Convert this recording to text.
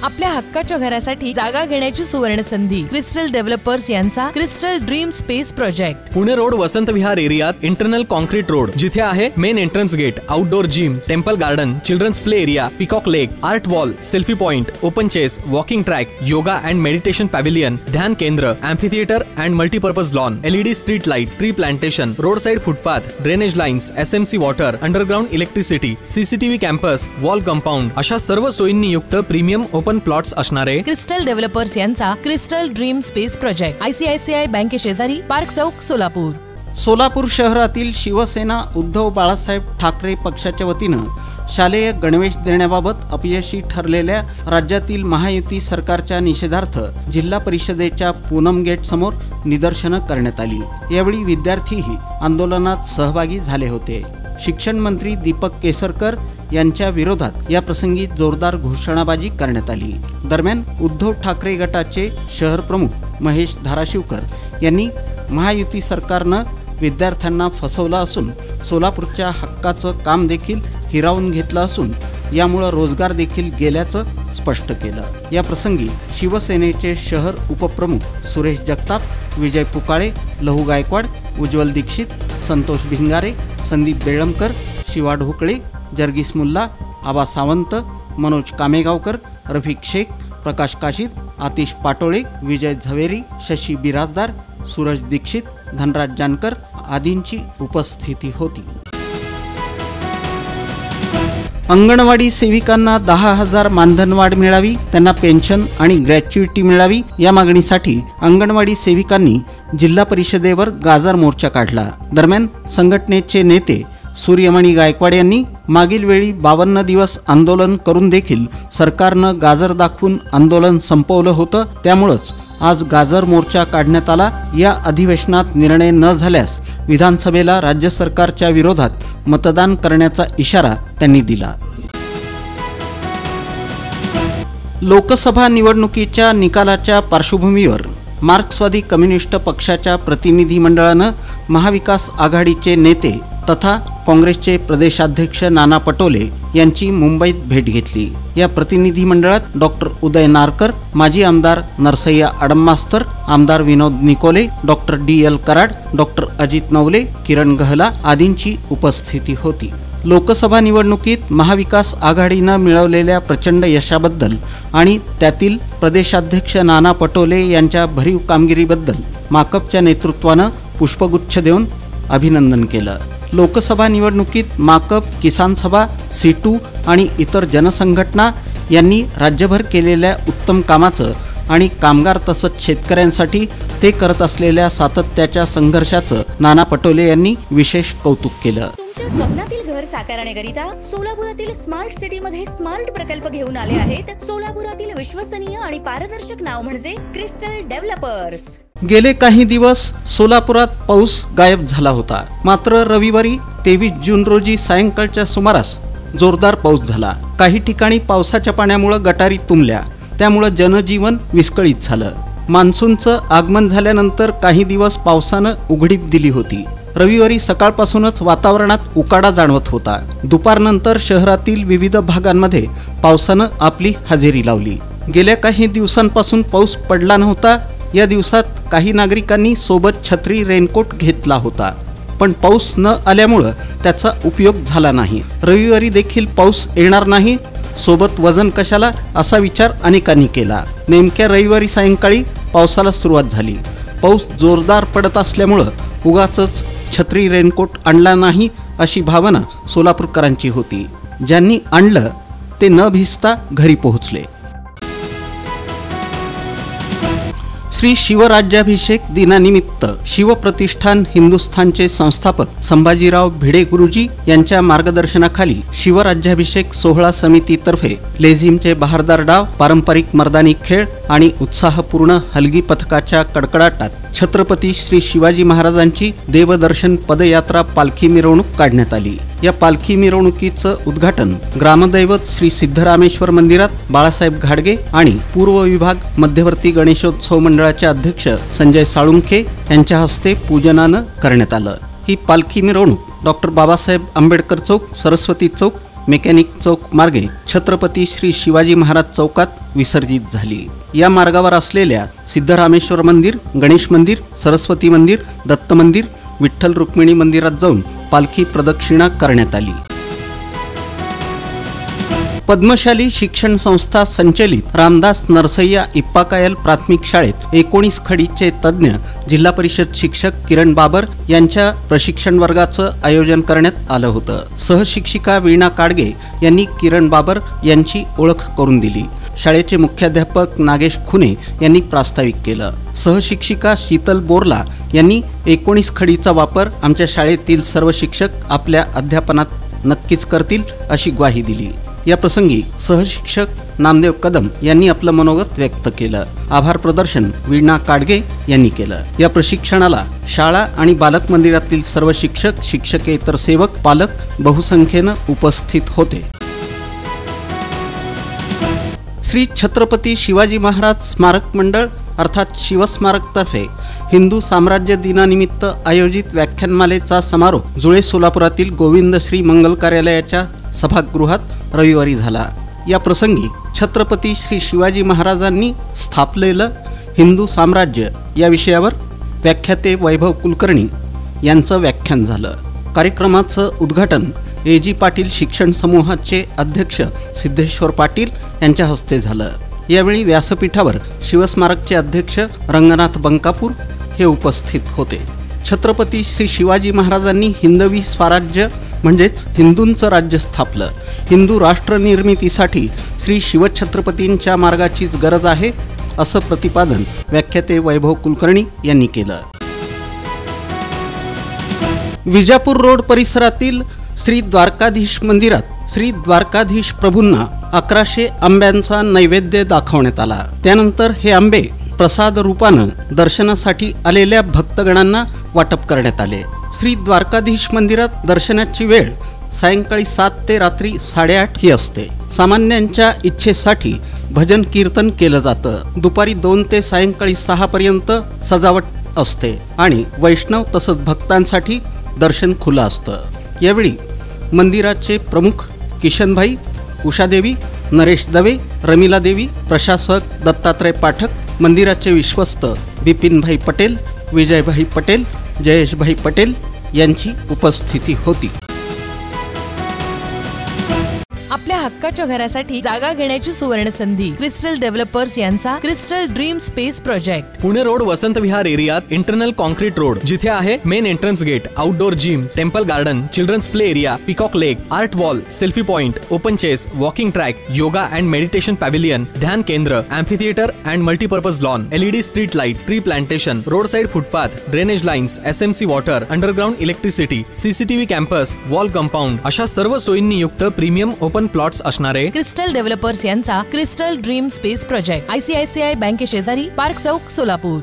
आपल्या हक्काच्या घरासाठी जागा घेण्याची सुवर्ण संधी। क्रिस्टल डेव्हलपर्स यांचा crystal dream space project, Pune road Vasant Vihar एरियात इंटरनल कॉन्क्रीट रोड, जिथे आहे main entrance gate, outdoor gym, temple garden, children's play area, peacock lake, art wall, selfie point, open chess, walking track, yoga and meditation pavilion, ध्यान केंद्र, amphitheatre and multipurpose lawn, LED street light, tree plantation, road side footpath, drainage lines, SMC water, underground electricity, CCTV campus, wall compound अशा सर्व सोयींनी युक्त premium open plots असणारे crystal developers यांचा crystal dream space project, ICICI बँके शेजारी, park चौक, सोलापूर। सोलापूर शहरातील शिवसेना उद्धव बाळासाहेब ठाकरे पक्षाच्या वतीनं शालेय गणवेश देण्याबाबत अपयशी ठरलेल्या राज्यातील महायुती सरकारच्या निषेधार्थ जिल्हा परिषदेच्या पूनम गेट समोर निदर्शनं करण्यात आली। यावेळी विद्यार्थीही आंदोलनात सहभागी झाले होते। शिक्षण मंत्री दीपक केसरकर यांच्या विरोधात या प्रसंगी जोरदार घोषणाबाजी करण्यात आली। दरम्यान उद्धव ठाकरे गटाचे शहर प्रमुख महेश धाराशिवकर यांनी महायुती सरकारनं विद्यार्थ्यांना फसवलं असून सोलापूरच्या हक्काचं काम देखील हिरावून घेतलं असून यामुळे रोजगार देखील गेल्याचं स्पष्ट केलं। या प्रसंगी शिवसेनेचे शहर उपप्रमुख सुरेश जगताप, विजय पुकाळे, लहू गायकवाड, उज्ज्वल दीक्षित, संतोष भिंगारे, संदीप बेळमकर, शिवा ढोकळे, जर्गीस मुल्ला, आबा सावंत, मनोज कामेगावकर, रफिक शेख, प्रकाश काशीद, आतिश पाटोळे, विजय झवेरी, शशी बिराजदार, सूरज दीक्षित, धनराज जानकर आदींची उपस्थिती होती। अंगणवाडी सेविकांना 10,000 मानधनवाढ मिळावी, त्यांना पेन्शन आणि ग्रॅच्युइटी मिळावी या मागणीसाठी अंगणवाडी सेविकांनी जिल्हा परिषदेवर गाजर मोर्चा काढला। दरम्यान संघटनेचे नेते सूर्यमणी गायकवाड यांनी मागील वेळी 52 दिवस आंदोलन करून देखील सरकारनं गाजर दाखवून आंदोलन संपवलं होतं, त्यामुळेच आज गाजर मोर्चा काढण्यात आला। या अधिवेशनात निर्णय न झाल्यास विधानसभेला राज्य सरकारच्या विरोधात मतदान करण्याचा इशारा त्यांनी दिला। लोकसभा निवडणुकीच्या निकालाच्या पार्श्वभूमीवर मार्क्सवादी कम्युनिस्ट पक्षाच्या प्रतिनिधी मंडळानं महाविकास आघाडीचे नेते तथा काँग्रेसचे प्रदेशाध्यक्ष नाना पटोले यांची मुंबईत भेट घेतली। या प्रतिनिधी मंडळात डॉक्टर उदय नारकर, माजी आमदार नरसय्या आडमास्तर, आमदार Vinod Nikole, doctor DL Karad, doctor Ajit Navale, Kiran Gahala आदींची उपस्थिती होती। लोकसभा निवडणुकीत महाविकास आघाडीनं मिळवलेल्या प्रचंड यशाबद्दल आणि त्यातील प्रदेशाध्यक्ष नाना पटोले यांच्या भरीव कामगिरीबद्दल माकपच्या नेतृत्वानं पुष्पगुच्छ देऊन अभिनंदन केलं। लोकसभा निवडणुकीत माकप, किसान सभा, C2 आणि इतर जनसंघटना यांनी राज्यभर केलेल्या उत्तम कामाचं आणि कामगार तसंच शेतकऱ्यांसाठी ते करत असलेल्या सातत्याच्या संघर्षाचं नाना पटोले यांनी विशेष कौतुक केलं। तुमच्या स्वप्नातील घर साकारण्याकरिता सोलापुरातील स्मार्ट सिटी मध्ये स्मार्ट प्रकल्प घेऊन आले आहेत। सोलापुरातील विश्वसनीय आणि पारदर्शक नाव म्हणजे क्रिस्टल डेव्हलपर्स। गेले काही दिवस सोलापुरात पाऊस गायब झाला होता, मात्र रविवारी 23 जून रोजी सायंकाळच्या सुमारास जोरदार पाऊस झाला। काही ठिकाणी पावसाच्या पाण्यामुळे गटारी तुंबल्या, त्यामुळे जनजीवन विस्कळीत झालं। मान्सूनचं आगमन झाल्यानंतर काही दिवस पावसानं उघडीप दिली होती। रविवारी सकाळपासूनच वातावरणात उकाडा जाणवत होता। दुपारनंतर शहरातील विविध भागांमध्ये पावसानं आपली हजेरी लावली। गेल्या काही दिवसांपासून पाऊस पडला नव्हता। या दिवसात काही नागरिकांनी सोबत छत्री, रेनकोट घेतला होता, पण पाऊस न आल्यामुळं त्याचा उपयोग झाला नाही। रविवारी देखील पाऊस येणार नाही, सोबत वजन कशाला असा विचार अनेकांनी केला। नेमक्या रविवारी सायंकाळी पावसाला सुरुवात झाली। पाऊस जोरदार पडत असल्यामुळं उगाचच छत्री, रेनकोट आणला नाही अशी भावना सोलापूरकरांची होती। ज्यांनी आणलं ते न भिजता घरी पोहोचले। श्री शिवराज्याभिषेक दिनानिमित्त शिवप्रतिष्ठान हिंदुस्थानचे संस्थापक संभाजीराव भिडे गुरुजी यांच्या मार्गदर्शनाखाली शिवराज्याभिषेक सोहळा समितीतर्फे लेझिमचे बहारदार डाव, पारंपरिक मर्दानी खेळ आणि उत्साहपूर्ण हलगी पथकाच्या कडकडाटात छत्रपती श्री शिवाजी महाराजांची देवदर्शन पदयात्रा पालखी मिरवणूक काढण्यात आली। या पालखी मिरवणुकीचं उद्घाटन ग्रामदैवत श्री सिद्धरामेश्वर मंदिरात बाळासाहेब घाडगे आणि पूर्व विभाग मध्यवर्ती गणेशोत्सव मंडळाचे अध्यक्ष संजय साळुंखे यांच्या हस्ते पूजनानं करण्यात आलं। ही पालखी मिरवणूक डॉक्टर बाबासाहेब आंबेडकर चौक, सरस्वती चौक, मेकॅनिक चौक मार्गे छत्रपती श्री शिवाजी महाराज चौकात विसर्जित झाली। या मार्गावर असलेल्या सिद्धरामेश्वर मंदिर, गणेश मंदिर, सरस्वती मंदिर, दत्त मंदिर, विठ्ठल रुक्मिणी मंदिरात जाऊन पालखी प्रदक्षिणा करण्यात आली। पद्मशाली शिक्षण संस्था संचलित रामदास नरसय्या इप्पाकायल प्राथमिक शाळेत 19 खडीचे तज्ज्ञ जिल्हा परिषद शिक्षक किरण बाबर यांच्या प्रशिक्षण वर्गाचं आयोजन करण्यात आलं होतं। सहशिक्षिका वीणा काडगे यांनी किरण बाबर यांची ओळख करून दिली। शाळेचे मुख्याध्यापक नागेश खुने यांनी प्रास्ताविक केलं। सहशिक्षिका शीतल बोरला यांनी 19 खडीचा वापर आमच्या शाळेतील सर्व शिक्षक आपल्या अध्यापनात नक्कीच करतील अशी ग्वाही दिली। या प्रसंगी सहशिक्षक नामदेव कदम यांनी आपलं मनोगत व्यक्त केलं। आभार प्रदर्शन वीणा काडगे यांनी केलं। या प्रशिक्षणाला शाळा आणि बालक मंदिरातील सर्व शिक्षक, शिक्षकेतर सेवक, पालक बहुसंख्येनं उपस्थित होते। श्री छत्रपती शिवाजी महाराज स्मारक मंडळ अर्थात शिवस्मारकतर्फे हिंदू साम्राज्य दिनानिमित्त आयोजित व्याख्यानमालेचा समारोप जुळे सोलापुरातील गोविंद श्री मंगल कार्यालयाच्या सभागृहात रविवारी झाला। या प्रसंगी छत्रपती श्री शिवाजी महाराजांनी स्थापलेलं हिंदू साम्राज्य या विषयावर व्याख्याते वैभव कुलकर्णी यांचं व्याख्यान झालं। कार्यक्रमाचं उद्घाटन ए.जी. पाटील शिक्षण समूहाचे अध्यक्ष सिद्धेश्वर पाटील यांच्या हस्ते झालं। यावेळी व्यासपीठावर शिवस्मारकचे अध्यक्ष रंगनाथ बंकापूर हे उपस्थित होते। छत्रपती श्री शिवाजी महाराजांनी हिंदवी स्वराज्य म्हणजेच हिंदूंचं राज्य स्थापलं। हिंदू राष्ट्र निर्मितीसाठी श्री शिवछत्रपतींच्या मार्गाचीच गरज आहे असं प्रतिपादन व्याख्याते वैभव कुलकर्णी यांनी केलं। विजापूर रोड परिसरातील श्री द्वारकाधीश मंदिरात श्री द्वारकाधीश प्रभूंना 1100 आंब्यांचा नैवेद्य दाखवण्यात आला। त्यानंतर हे आंबे प्रसाद रूपानं दर्शनासाठी आलेल्या भक्तगणांना वाटप करण्यात आले। श्री द्वारकाधीश मंदिरात दर्शनाची वेळ सायंकाळी 7 ते रात्री 8:30 ही असते। सामान्यांच्या इच्छेसाठी भजन कीर्तन केलं जातं। दुपारी 2 ते सायंकाळी 6 पर्यंत सजावट असते आणि वैष्णव तसंच भक्तांसाठी दर्शन खुलं असतं। यावेळी मंदिराचे प्रमुख किशनभाई, उषादेवी, नरेश दवे, रमिला देवी, प्रशासक दत्तात्रय पाठक, मंदिराचे विश्वस्त बिपिनभाई पटेल, विजयभाई पटेल, जयेशभाई पटेल यांची उपस्थिती होती। आपल्या हक्काच्या घरासाठी जागा घेण्याची सुवर्ण संधी क्रिस्टल डेव्हलपर्स यांचा crystal dream space project. Pune road Vasant Vihar एरियात इंटरनल कॉन्क्रीट रोड, जिथे आहे main entrance gate, outdoor gym, temple garden, children's play area, peacock lake, art wall, selfie point, open chess, walking track, yoga and meditation pavilion, ध्यान केंद्र, amphitheatre and multipurpose lawn, LED street light, tree plantation, road side footpath, drainage lines, SMC water, underground electricity, CCTV campus, wall compound अशा सर्व सोयींनी युक्त premium open plots असणारे crystal developers यांचा crystal dream space project ICICI बँके शेजारी, park चौक, सोलापूर।